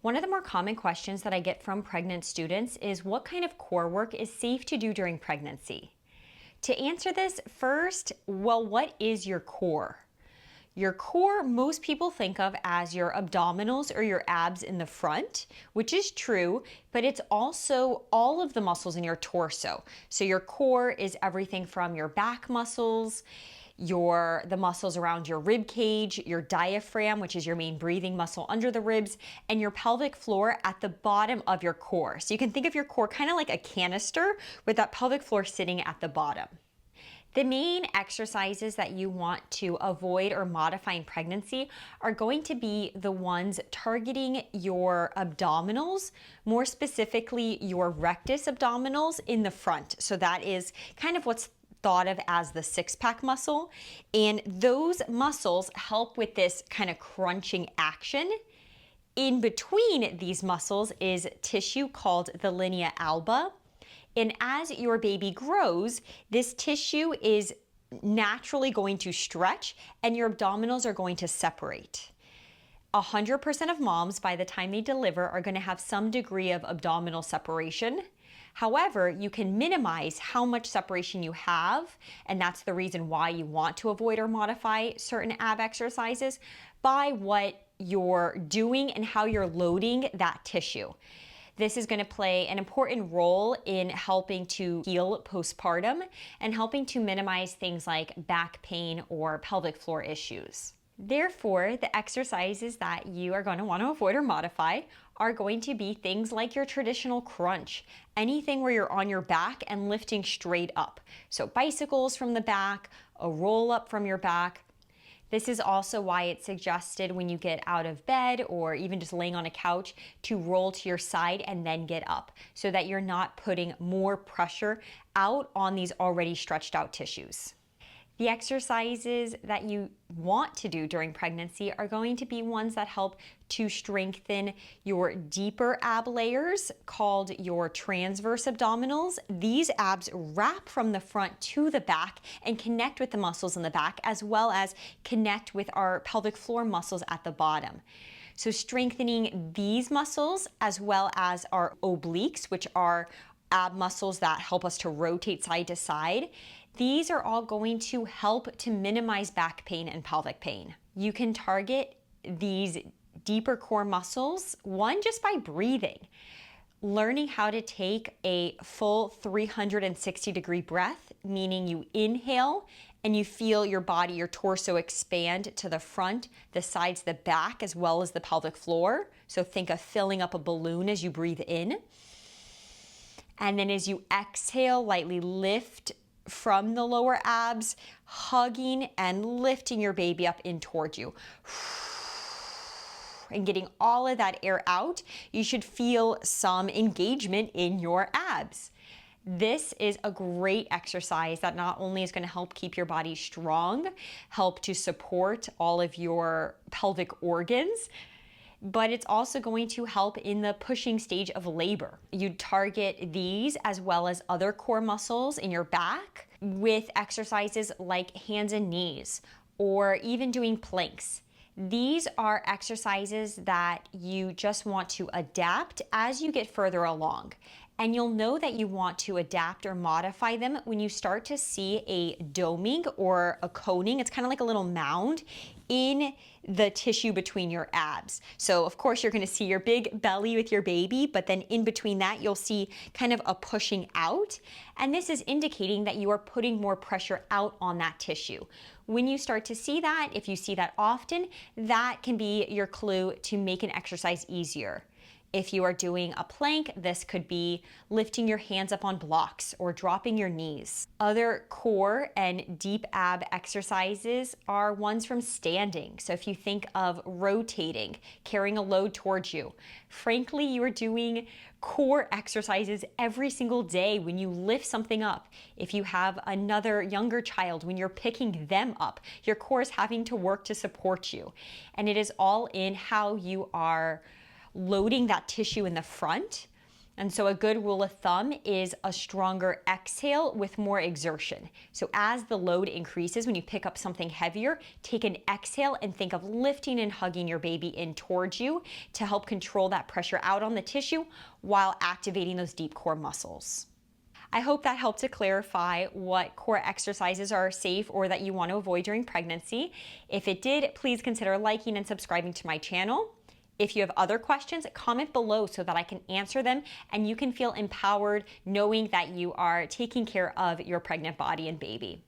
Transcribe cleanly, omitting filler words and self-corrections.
One of the more common questions that I get from pregnant students is what kind of core work is safe to do during pregnancy? To answer this, first, what is your core? Your core, most people think of as your abdominals or your abs in the front, which is true, but it's also all of the muscles in your torso. So your core is everything from your back muscles, the muscles around your rib cage, your diaphragm, which is your main breathing muscle under the ribs, and your pelvic floor at the bottom of your core. So you can think of your core kind of like a canister with that pelvic floor sitting at the bottom. The main exercises that you want to avoid or modify in pregnancy are going to be the ones targeting your abdominals, more specifically your rectus abdominals in the front. So that is kind of what's thought of as the six-pack muscle. And those muscles help with this kind of crunching action. In between these muscles is tissue called the linea alba. And as your baby grows, this tissue is naturally going to stretch and your abdominals are going to separate. 100% of moms, by the time they deliver, are going to have some degree of abdominal separation. However, you can minimize how much separation you have, and that's the reason why you want to avoid or modify certain ab exercises, by what you're doing and how you're loading that tissue. This is going to play an important role in helping to heal postpartum and helping to minimize things like back pain or pelvic floor issues. Therefore, the exercises that you are going to want to avoid or modify are going to be things like your traditional crunch, anything where you're on your back and lifting straight up. So bicycles from the back, a roll up from your back. This is also why it's suggested when you get out of bed or even just laying on a couch to roll to your side and then get up so that you're not putting more pressure out on these already stretched out tissues. The exercises that you want to do during pregnancy are going to be ones that help to strengthen your deeper ab layers called your transverse abdominals. These abs wrap from the front to the back and connect with the muscles in the back, as well as connect with our pelvic floor muscles at the bottom. So strengthening these muscles as well as our obliques, which are ab muscles that help us to rotate side to side. These are all going to help to minimize back pain and pelvic pain. You can target these deeper core muscles, one, just by breathing. Learning how to take a full 360-degree breath, meaning you inhale and you feel your body, your torso expand to the front, the sides, the back, as well as the pelvic floor. So think of filling up a balloon as you breathe in. And then as you exhale, lightly lift from the lower abs, hugging and lifting your baby up in towards you. And getting all of that air out, you should feel some engagement in your abs. This is a great exercise that not only is going to help keep your body strong, help to support all of your pelvic organs, but it's also going to help in the pushing stage of labor. You target these as well as other core muscles in your back with exercises like hands and knees or even doing planks. These are exercises that you just want to adapt as you get further along. And you'll know that you want to adapt or modify them when you start to see a doming or a coning. It's kind of like a little mound in the tissue between your abs. So of course you're going to see your big belly with your baby, but then in between that you'll see kind of a pushing out. And this is indicating that you are putting more pressure out on that tissue. When you start to see that, if you see that often, that can be your clue to make an exercise easier. If you are doing a plank, this could be lifting your hands up on blocks or dropping your knees. Other core and deep ab exercises are ones from standing. So if you think of rotating, carrying a load towards you, frankly, you are doing core exercises every single day when you lift something up. If you have another younger child, when you're picking them up, your core is having to work to support you. And it is all in how you are loading that tissue in the front And so a good rule of thumb is a stronger exhale with more exertion. So as the load increases, when you pick up something heavier, take an exhale and think of lifting and hugging your baby in towards you to help control that pressure out on the tissue while activating those deep core muscles. I hope that helped to clarify what core exercises are safe or that you want to avoid during pregnancy. If it did, please consider liking and subscribing to my channel. If you have other questions, comment below so that I can answer them and you can feel empowered knowing that you are taking care of your pregnant body and baby.